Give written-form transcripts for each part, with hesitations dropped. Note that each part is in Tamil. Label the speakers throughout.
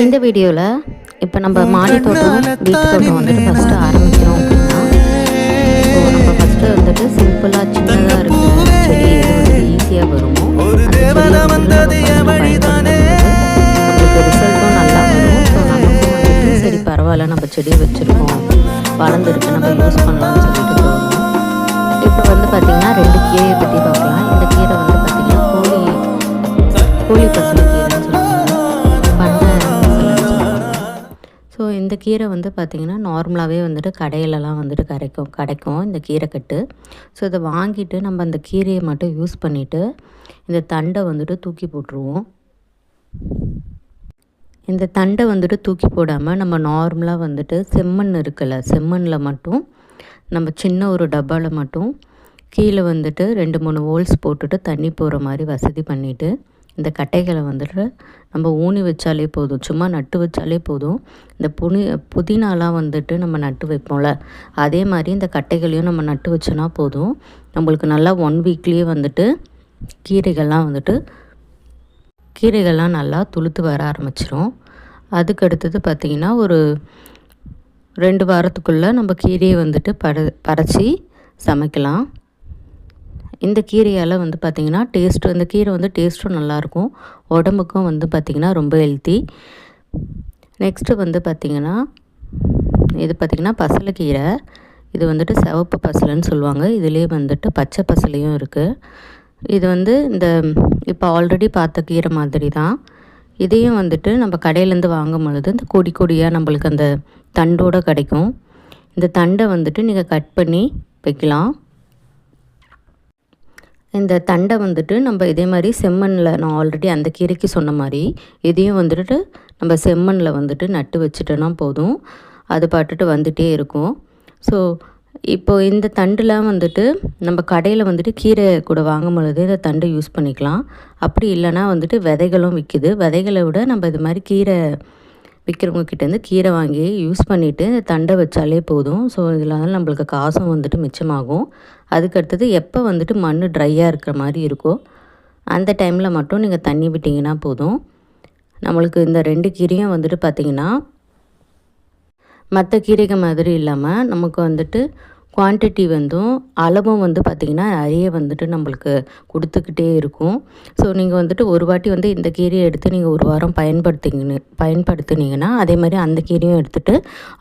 Speaker 1: இந்த வீடியோவில் இப்போ நம்ம மாடி தோட்டம் வீட்டு தோட்டம் வந்துட்டு ஃபஸ்ட்டு ஆரம்பிக்கிறோம் அப்படின்னா நம்ம ஃபஸ்ட்டு வந்துட்டு சிம்பிளாக சின்னதாக இருக்கிற செடி எது வந்துட்டு ஈஸியாக வருமோ அந்த செடியை வந்துட்டு நம்மளுக்கு ரிசல்ட்டும் நல்லா வரும். ஸோ நமக்கும் வந்துட்டு சரி பரவாயில்ல நம்ம செடியை வச்சுருக்கோம் வளர்ந்துருக்கு நம்ம யூஸ் பண்ணலாம்னு சொல்லிட்டு தோணும். இப்போ வந்து பார்த்திங்கன்னா 2 கீரையை பற்றி பார்க்கலாம். இந்த கீரை வந்து பார்த்திங்கன்னா கோழி பசலை கீரைன்னு சொல்லுவாங்க, பண்ணை பசலைன்னு சொல்லுவாங்க. ஸோ இந்த கீரை வந்து பார்த்திங்கன்னா நார்மலாகவே வந்துட்டு கடையிலலாம் வந்துட்டு கிடைக்கும் இந்த கீரை கட்டு. ஸோ இதை வாங்கிட்டு நம்ம அந்த கீரையை மட்டும் யூஸ் பண்ணிவிட்டு இந்த தண்டை வந்துட்டு தூக்கி போட்டுருவோம். இந்த தண்டை வந்துட்டு தூக்கி போடாமல் நம்ம நார்மலாக வந்துட்டு செம்மண் இருக்குல்ல, செம்மண்ணில் மட்டும் நம்ம சின்ன ஒரு டப்பாவில் மட்டும் கீழே வந்துட்டு 2-3 ஹோல்ஸ் போட்டுட்டு தண்ணி போகிற மாதிரி வசதி பண்ணிவிட்டு இந்த கட்டைகளை வந்துட்டு நம்ம ஊனி வச்சாலே போதும், சும்மா நட்டு வச்சாலே போதும். இந்த புதினாலாம் வந்துட்டு நம்ம நட்டு வைப்போம்ல, அதே மாதிரி இந்த கட்டைகளையும் நம்ம நட்டு வச்சோன்னா போதும். நம்மளுக்கு நல்லா 1 வீக்லேயே வந்துட்டு கீரைகள்லாம் நல்லா துளுத்து வர ஆரம்பிச்சிரும். அதுக்கடுத்தது பார்த்திங்கன்னா ஒரு 2 வாரத்துக்குள்ளே நம்ம கீரையை வந்துட்டு பறித்து சமைக்கலாம். இந்த கீரையால் வந்து பார்த்திங்கன்னா இந்த கீரை வந்து டேஸ்ட்டும் நல்லாயிருக்கும், உடம்புக்கும் வந்து பார்த்திங்கன்னா ரொம்ப ஹெல்த்தி. நெக்ஸ்ட்டு வந்து பார்த்திங்கன்னா இது பார்த்திங்கன்னா பசலைக்கீரை. இது வந்துட்டு சிவப்பு பசலைன்னு சொல்லுவாங்க, இதுலேயே வந்துட்டு பச்சை பசலையும் இருக்குது. இது வந்து இந்த இப்போ ஆல்ரெடி பார்த்த கீரை மாதிரி தான். இதையும் வந்துட்டு நம்ம கடையிலேருந்து வாங்கும் பொழுது இந்த கொடியாக நம்மளுக்கு அந்த தண்டோடு கிடைக்கும். இந்த தண்டை வந்துட்டு நீங்கள் கட் பண்ணி வைக்கலாம். இந்த தண்டை வந்துட்டு நம்ம இதே மாதிரி செம்மண்ணில், நான் ஆல்ரெடி அந்த கீரைக்கு சொன்ன மாதிரி இதையும் வந்துட்டு நம்ம செம்மண்ணில் வந்துட்டு நட்டு வச்சுட்டோன்னா போதும், அது பாட்டுட்டு வந்துகிட்டே இருக்கும். ஸோ இப்போ இந்த தண்டுலாம் வந்துட்டு நம்ம கடையில் வந்துட்டு கீரை கூட வாங்கும் பொழுது இந்த தண்டை யூஸ் பண்ணிக்கலாம். அப்படி இல்லைனா வந்துட்டு விதைகளும் விற்கிது. விதைகளை விட நம்ம இது மாதிரி கீரை விற்கிறவங்க கிட்டேருந்து கீரை வாங்கி யூஸ் பண்ணிவிட்டு இந்த தண்டை வச்சாலே போதும். ஸோ இதனால நம்மளுக்கு காசும் வந்துட்டு மிச்சமாகும். அதுக்கடுத்தது எப்போ வந்துட்டு மண் ட்ரையாக இருக்கிற மாதிரி இருக்கோ அந்த டைமில் மட்டும் நீங்கள் தண்ணி விட்டிங்கன்னா போதும். நம்மளுக்கு இந்த 2 கீரையும் வந்துட்டு பார்த்திங்கன்னா மற்ற கீரைகள் மாதிரி இல்லாமல் நமக்கு வந்துட்டு குவான்டிட்டி அளவும் வந்து பார்த்திங்கன்னா நிறைய வந்துட்டு நம்மளுக்கு கொடுத்துக்கிட்டே இருக்கும். ஸோ நீங்கள் வந்துட்டு ஒரு வாட்டி வந்து இந்த கீரையை எடுத்து நீங்கள் 1 வாரம் பயன்படுத்தினீங்கன்னா அதே மாதிரி அந்த கீரையும் எடுத்துகிட்டு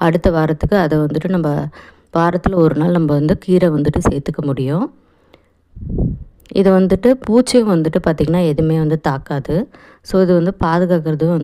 Speaker 1: அடுத்த வாரத்துக்கு அதை வந்துட்டு நம்ம வாரத்தில் 1 நாள் நம்ம வந்து கீரை வந்துட்டு சேர்த்துக்க முடியும். இதை வந்துட்டு பூச்சியும் வந்துட்டு பார்த்திங்கன்னா எதுவுமே வந்து தாக்காது. ஸோ இது வந்து பாதுகாக்கிறதும்